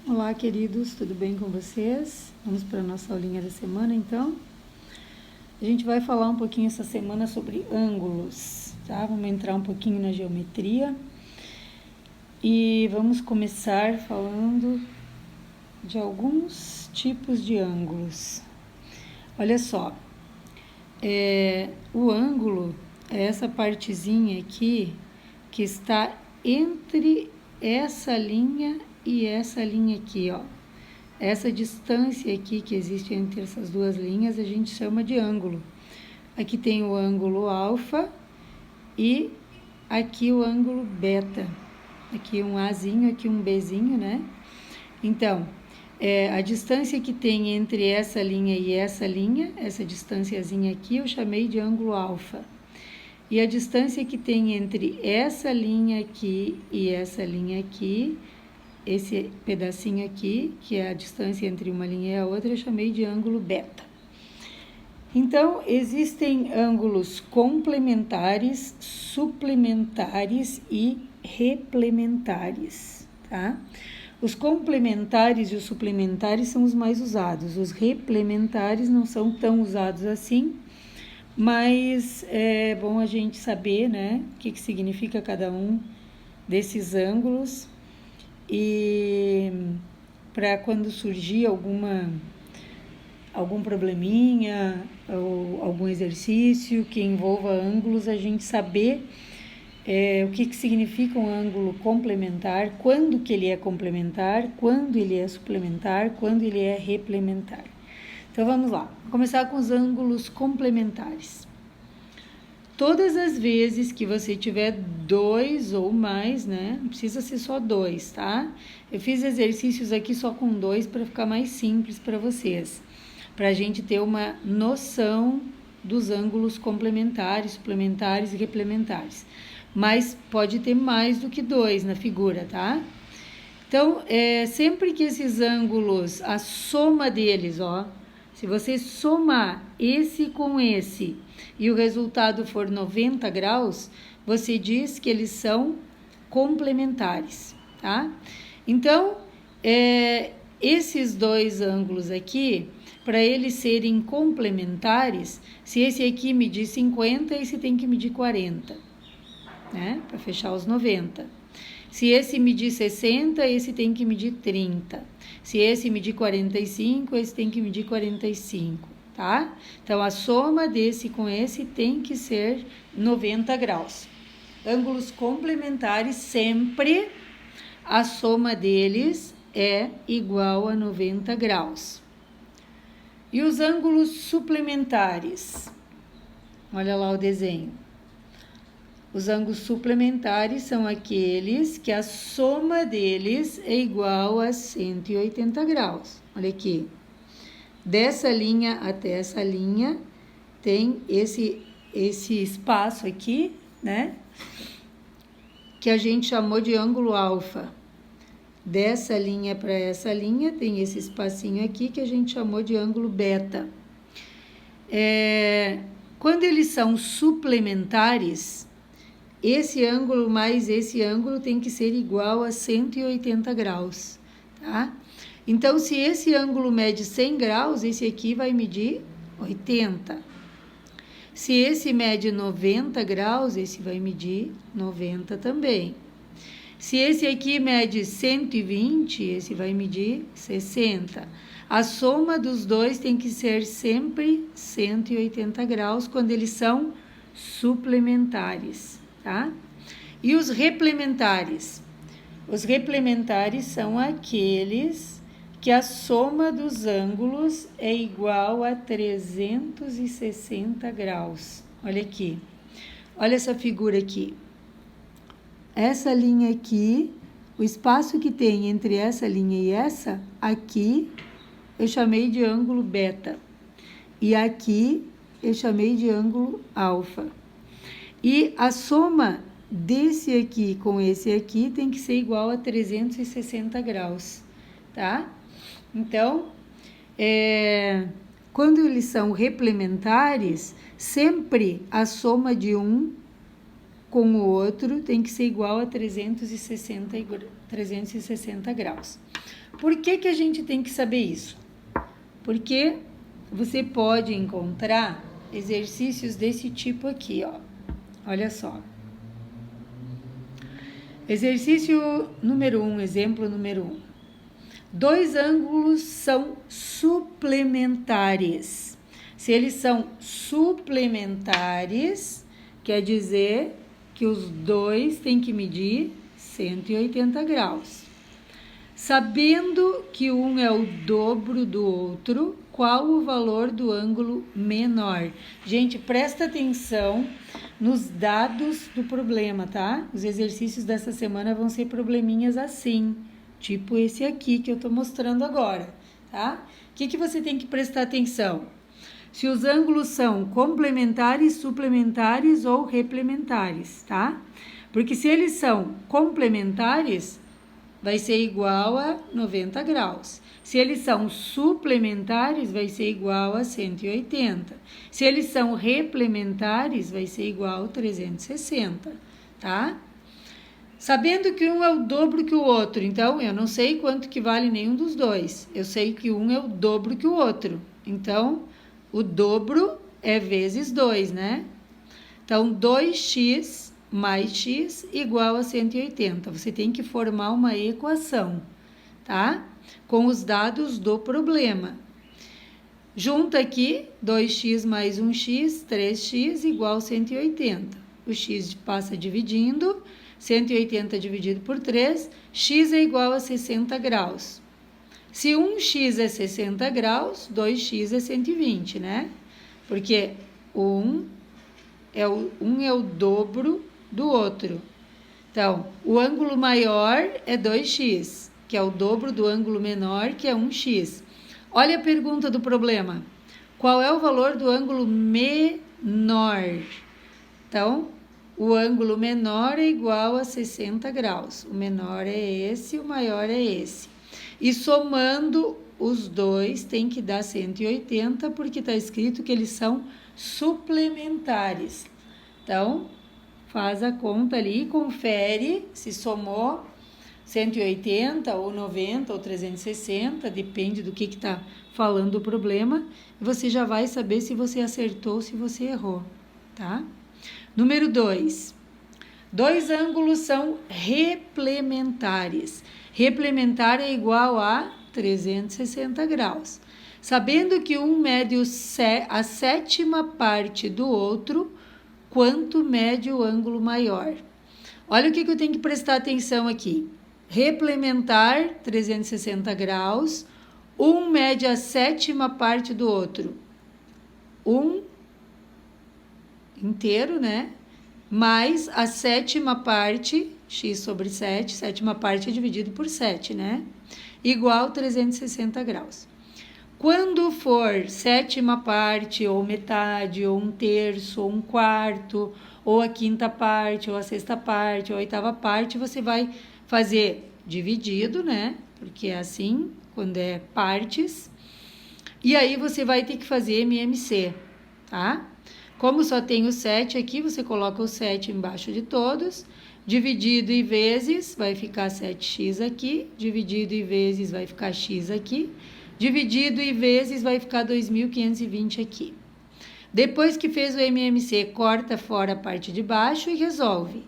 Olá, queridos, tudo bem com vocês? Vamos para a nossa aulinha da semana, então. A gente vai falar um pouquinho essa semana sobre ângulos, tá? Vamos entrar um pouquinho na geometria e vamos começar falando de alguns tipos de ângulos. Olha só, o ângulo é essa partezinha aqui que está entre essa linha e essa linha aqui, ó. Essa distância aqui que existe entre essas duas linhas a gente chama de ângulo. Aqui tem o ângulo alfa e aqui o ângulo beta. Aqui um Azinho, aqui um Bzinho, né? Então, a distância que tem entre essa linha e essa linha, essa distânciazinha aqui, eu chamei de ângulo alfa. E a distância que tem entre essa linha aqui e essa linha aqui, esse pedacinho aqui, que é a distância entre uma linha e a outra, eu chamei de ângulo beta. Então, existem ângulos complementares, suplementares e replementares, tá? Os complementares e os suplementares são os mais usados. Os replementares não são tão usados assim, mas é bom a gente saber, né, o que significa cada um desses ângulos. E para quando surgir algum probleminha ou algum exercício que envolva ângulos, a gente saber o que significa um ângulo complementar, quando que ele é complementar, quando ele é suplementar, quando ele é replementar. Então vamos lá, vou começar com os ângulos complementares. Todas as vezes que você tiver dois ou mais, né? Não precisa ser só dois, tá? Eu fiz exercícios aqui só com dois para ficar mais simples para vocês. Para a gente ter uma noção dos ângulos complementares, suplementares e replementares. Mas pode ter mais do que dois na figura, tá? Então, sempre que esses ângulos, a soma deles, ó. Se você somar esse com esse e o resultado for 90 graus, você diz que eles são complementares, tá? Então, esses dois ângulos aqui, para eles serem complementares, se esse aqui medir 50, esse tem que medir 40, né? Para fechar os 90. Se esse medir 60, esse tem que medir 30. Se esse medir 45, esse tem que medir 45, tá? Então, a soma desse com esse tem que ser 90 graus. Ângulos complementares, sempre a soma deles é igual a 90 graus. E os ângulos suplementares? Olha lá o desenho. Os ângulos suplementares são aqueles que a soma deles é igual a 180 graus. Olha aqui. Dessa linha até essa linha tem esse espaço aqui, né? Que a gente chamou de ângulo alfa. Dessa linha para essa linha tem esse espacinho aqui que a gente chamou de ângulo beta. Quando eles são suplementares, esse ângulo mais esse ângulo tem que ser igual a 180 graus, tá? Então, se esse ângulo mede 100 graus, esse aqui vai medir 80. Se esse mede 90 graus, esse vai medir 90 também. Se esse aqui mede 120, esse vai medir 60. A soma dos dois tem que ser sempre 180 graus quando eles são suplementares, tá? E os replementares? Os replementares são aqueles que a soma dos ângulos é igual a 360 graus. Olha aqui. Olha essa figura aqui. Essa linha aqui, o espaço que tem entre essa linha e essa, aqui eu chamei de ângulo beta. E aqui eu chamei de ângulo alfa. E a soma desse aqui com esse aqui tem que ser igual a 360 graus, tá? Então, quando eles são replementares, sempre a soma de um com o outro tem que ser igual a 360 graus. Por que a gente tem que saber isso? Porque você pode encontrar exercícios desse tipo aqui, ó. Olha só. Exercício número 1, exemplo número 1. Dois ângulos são suplementares. Se eles são suplementares, quer dizer que os dois têm que medir 180 graus. Sabendo que um é o dobro do outro, qual o valor do ângulo menor? Gente, presta atenção nos dados do problema, tá? Os exercícios dessa semana vão ser probleminhas assim, tipo esse aqui que eu tô mostrando agora, tá? O que você tem que prestar atenção? Se os ângulos são complementares, suplementares ou replementares, tá? Porque se eles são complementares, vai ser igual a 90 graus. Se eles são suplementares, vai ser igual a 180. Se eles são replementares, vai ser igual a 360, tá? Sabendo que um é o dobro que o outro, então eu não sei quanto que vale nenhum dos dois. Eu sei que um é o dobro que o outro. Então, o dobro é vezes 2, né? Então, 2x mais x igual a 180. Você tem que formar uma equação, tá? Com os dados do problema. Junta aqui 2x mais 1x, 3x igual a 180. O x passa dividindo, 180 dividido por 3, x é igual a 60 graus. Se 1x é 60 graus, 2x é 120, né? Porque um é o dobro do outro. Então, o ângulo maior é 2x, que é o dobro do ângulo menor, que é 1x. Olha a pergunta do problema. Qual é o valor do ângulo menor? Então, o ângulo menor é igual a 60 graus. O menor é esse, o maior é esse. E somando os dois tem que dar 180, porque está escrito que eles são suplementares. Então, faz a conta ali, confere se somou 180 ou 90 ou 360, depende do que está falando o problema, e você já vai saber se você acertou ou se você errou, tá? Número 2. Dois ângulos são replementares. Replementar é igual a 360 graus. Sabendo que um mede a sétima parte do outro, quanto mede o ângulo maior? Olha o que eu tenho que prestar atenção aqui. Replementar, 360 graus. Um mede a sétima parte do outro. Um inteiro, né? Mais a sétima parte, x sobre 7, sétima parte é dividido por 7, né? Igual 360 graus. Quando for sétima parte, ou metade, ou um terço, ou um quarto, ou a quinta parte, ou a sexta parte, ou a oitava parte, você vai fazer dividido, né? Porque é assim, quando é partes. E aí você vai ter que fazer MMC, tá? Como só tem o 7 aqui, você coloca o 7 embaixo de todos. Dividido e vezes, vai ficar 7x aqui. Dividido e vezes, vai ficar x aqui. Dividido e vezes, vai ficar 2.520 aqui. Depois que fez o MMC, corta fora a parte de baixo e resolve.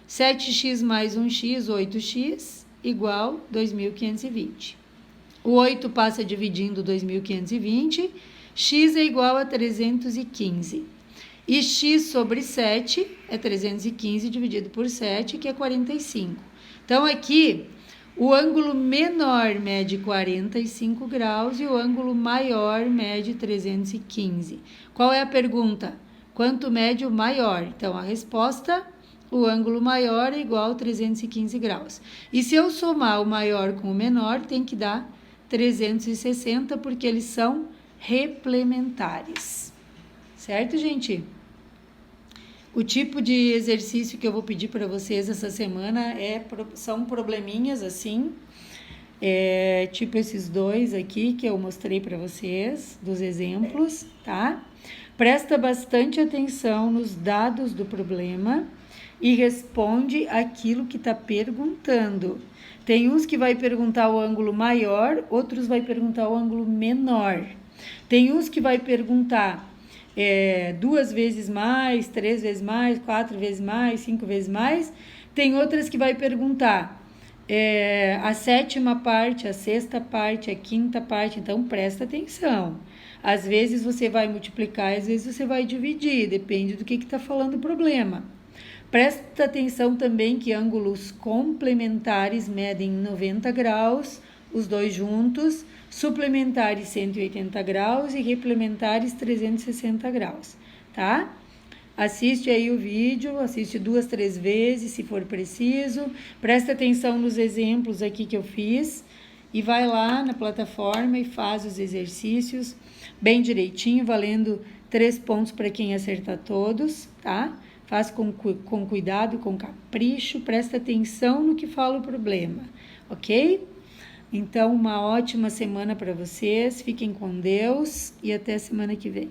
7x mais 1x, 8x, igual 2.520. O 8 passa dividindo 2.520, x é igual a 315. E x sobre 7 é 315 dividido por 7, que é 45. Então, aqui, o ângulo menor mede 45 graus e o ângulo maior mede 315. Qual é a pergunta? Quanto mede o maior? Então, a resposta, o ângulo maior é igual a 315 graus. E se eu somar o maior com o menor, tem que dar 360, porque eles são replementares. Certo, gente? O tipo de exercício que eu vou pedir para vocês essa semana são probleminhas assim, tipo esses dois aqui que eu mostrei para vocês, dos exemplos, tá? Presta bastante atenção nos dados do problema e responde aquilo que está perguntando. Tem uns que vai perguntar o ângulo maior, outros vai perguntar o ângulo menor. Tem uns que vai perguntar 2 vezes mais, 3 vezes mais, 4 vezes mais, 5 vezes mais. Tem outras que vai perguntar a 7ª parte, a 6ª parte, a 5ª parte. Então, presta atenção. Às vezes você vai multiplicar, às vezes você vai dividir, depende do que está falando o problema. Presta atenção também que ângulos complementares medem 90 graus, os dois juntos, suplementares 180 graus e replementares 360 graus, tá? Assiste aí o vídeo, assiste 2, 3 vezes, se for preciso. Presta atenção nos exemplos aqui que eu fiz e vai lá na plataforma e faz os exercícios bem direitinho, valendo 3 pontos para quem acertar todos, tá? Faz com cuidado, com capricho, presta atenção no que fala o problema, ok? Então, uma ótima semana para vocês, fiquem com Deus e até semana que vem.